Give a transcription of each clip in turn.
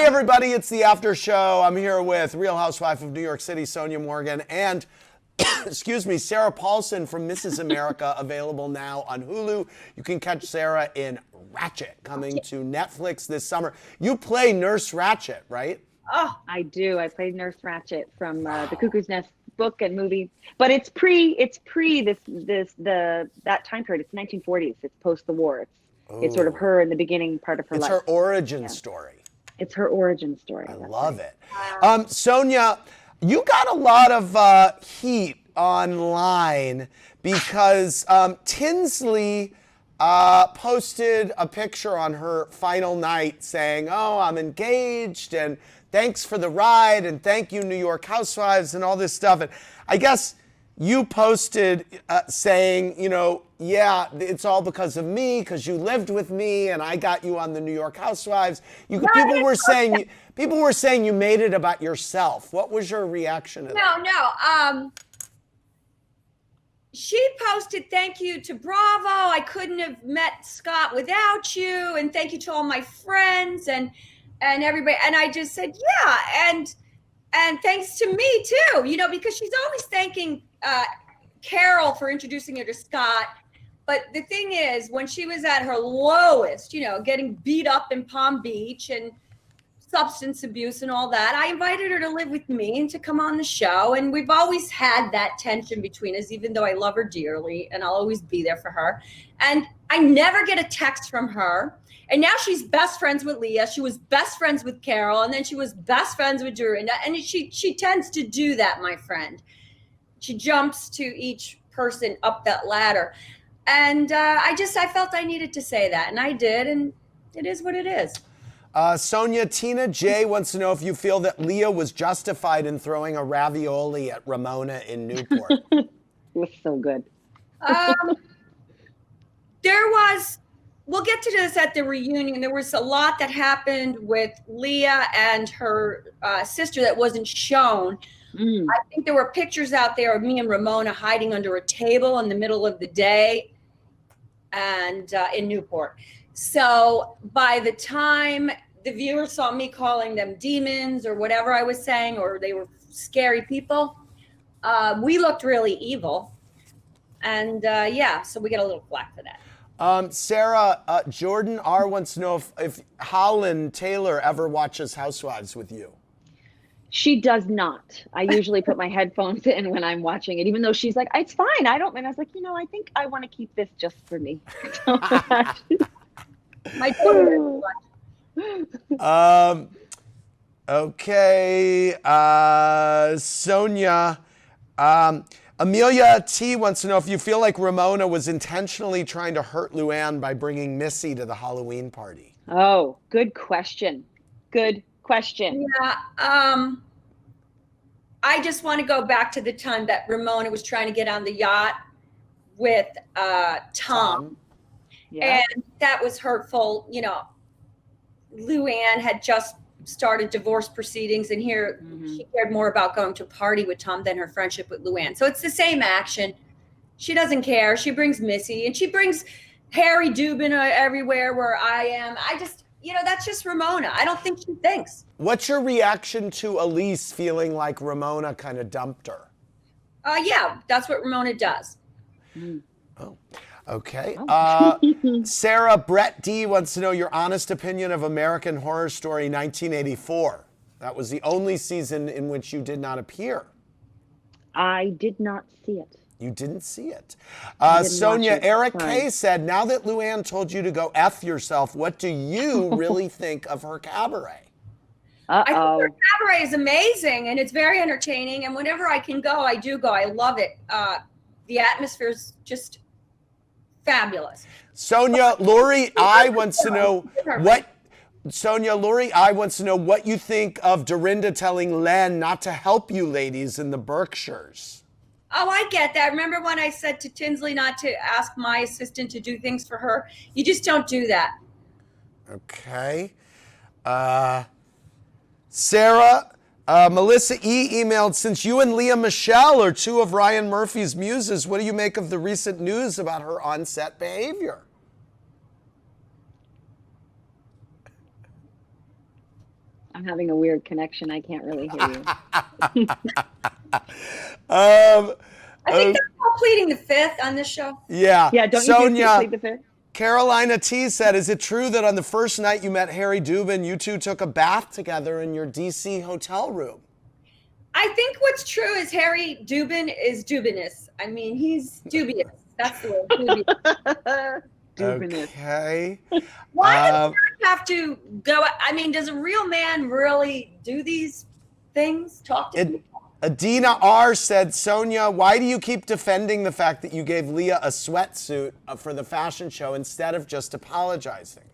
Hey everybody, it's the after show. I'm here with Real Housewife of New York City, Sonia Morgan, and excuse me, Sarah Paulson from Mrs. America, available now on Hulu. You can catch Sarah in Ratchet, coming to Netflix this summer. You play Nurse Ratchet, right? Oh, I do. I played Nurse Ratchet from the Cuckoo's Nest book and movie, but it's pre that time period. It's 1940s. It's post the war. It's sort of her in the beginning part of her life. It's her origin story. It's her origin story. I love it. Sonia, you got a lot of heat online because Tinsley posted a picture on her final night saying, "Oh, I'm engaged and thanks for the ride and thank you, New York Housewives," and all this stuff. And I guess you posted saying, you know, yeah, it's all because of me, because you lived with me and I got you on the New York Housewives. People were saying you made it about yourself. What was your reaction to that? No. She posted, "Thank you to Bravo. I couldn't have met Scott without you. And thank you to all my friends and everybody." And I just said, yeah. And thanks to me too, you know, because she's always thanking Carol for introducing her to Scott. But the thing is, when she was at her lowest, you know, getting beat up in Palm Beach and substance abuse and all that, I invited her to live with me and to come on the show. And we've always had that tension between us, even though I love her dearly and I'll always be there for her. And I never get a text from her. And now she's best friends with Lea. She was best friends with Carol. And then she was best friends with Dorinda. And she tends to do that, my friend. She jumps to each person up that ladder. And I felt I needed to say that. And I did. And it is what it is. Sonia, Tina J wants to know if you feel that Lea was justified in throwing a ravioli at Ramona in Newport. It was so good. We'll get to this at the reunion. There was a lot that happened with Lea and her sister that wasn't shown. I think there were pictures out there of me and Ramona hiding under a table in the middle of the day and in Newport. So by the time the viewers saw me calling them demons or whatever I was saying, or they were scary people, we looked really evil. And so we get a little flack for that. Sarah, Jordan R wants to know if Holland Taylor ever watches Housewives with you. She does not. I usually put my headphones in when I'm watching it, even though she's like, "It's fine. I don't." And I was like, you know, I think I want to keep this just for me. My daughter. Okay. Sonia. Amelia T wants to know if you feel like Ramona was intentionally trying to hurt Luann by bringing Missy to the Halloween party. Oh, good question. Good question. Yeah. I just want to go back to the time that Ramona was trying to get on the yacht with Tom. Yeah. And that was hurtful. You know, Luann had just started divorce proceedings, and here she cared more about going to a party with Tom than her friendship with Luann. So it's the same action. She doesn't care. She brings Missy, and she brings Harry Dubin everywhere where I am. You know, that's just Ramona. I don't think she thinks. What's your reaction to Elise feeling like Ramona kind of dumped her? Yeah, that's what Ramona does. Oh, okay. Sarah, Brett D wants to know your honest opinion of American Horror Story 1984. That was the only season in which you did not appear. I did not see it. You didn't see it. Sonia, Eric K said, now that Luann told you to go F yourself, what do you really think of her cabaret? I think her cabaret is amazing, and it's very entertaining. And whenever I can go, I do go. I love it. The atmosphere is just fabulous. Sonia, Lori I wants to know what you think of Dorinda telling Len not to help you ladies in the Berkshires. Oh, I get that. Remember when I said to Tinsley not to ask my assistant to do things for her? You just don't do that. Okay. Sarah, Melissa E. emailed, since you and Lea Michele are two of Ryan Murphy's muses, what do you make of the recent news about her on-set behavior? I'm having a weird connection. I can't really hear you. I think they're all pleading the fifth on this show. Yeah. Yeah, don't Sonia, you plead the fifth? Carolina T said, is it true that on the first night you met Harry Dubin, you two took a bath together in your D.C. hotel room? I think what's true is Harry Dubin is dubinous. I mean, he's dubious. That's the word, dubious. Dubinous. Okay. Why does he have to go? I mean, does a real man really do these things? Talk to people? Adina R. said, Sonia, why do you keep defending the fact that you gave Lea a sweatsuit for the fashion show instead of just apologizing?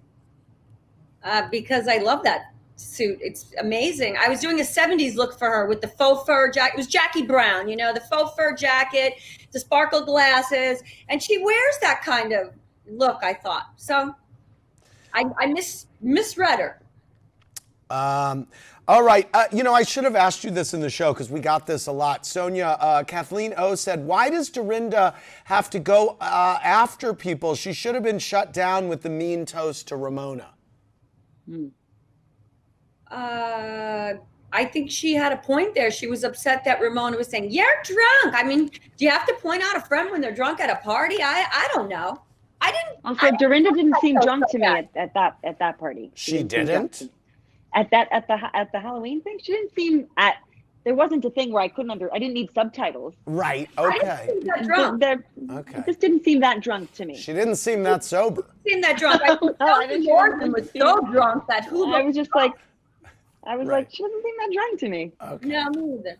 Because I love that suit. It's amazing. I was doing a 70s look for her with the faux fur jacket. It was Jackie Brown, you know, the faux fur jacket, the sparkle glasses, and she wears that kind of look, I thought. So I misread her. All right. You know, I should have asked you this in the show because we got this a lot. Sonia, Kathleen O said, why does Dorinda have to go after people? She should have been shut down with the mean toast to Ramona. I think she had a point there. She was upset that Ramona was saying, you're drunk. I mean, do you have to point out a friend when they're drunk at a party? I don't know. I didn't. Also, Dorinda didn't seem drunk to me at that party. She didn't? At the Halloween thing, she didn't seem there wasn't a thing where I didn't need subtitles. Right. Okay. I didn't seem that drunk. Okay. It just didn't seem that drunk to me. She didn't seem that sober. Seem that drunk. I think Morgan was so drunk that I was just like, she doesn't seem that drunk to me. Okay. No, me either.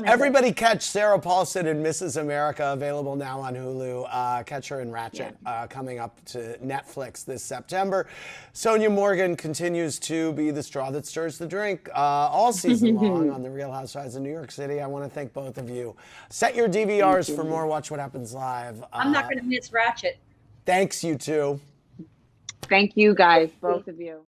Everybody catch Sarah Paulson in Mrs. America, available now on Hulu. Catch her in Ratchet, coming up to Netflix this September. Sonia Morgan continues to be the straw that stirs the drink all season long on The Real Housewives of New York City. I want to thank both of you. Set your DVRs for more Watch What Happens Live. I'm not going to miss Ratchet. Thanks, you two. Thank you guys, both of you.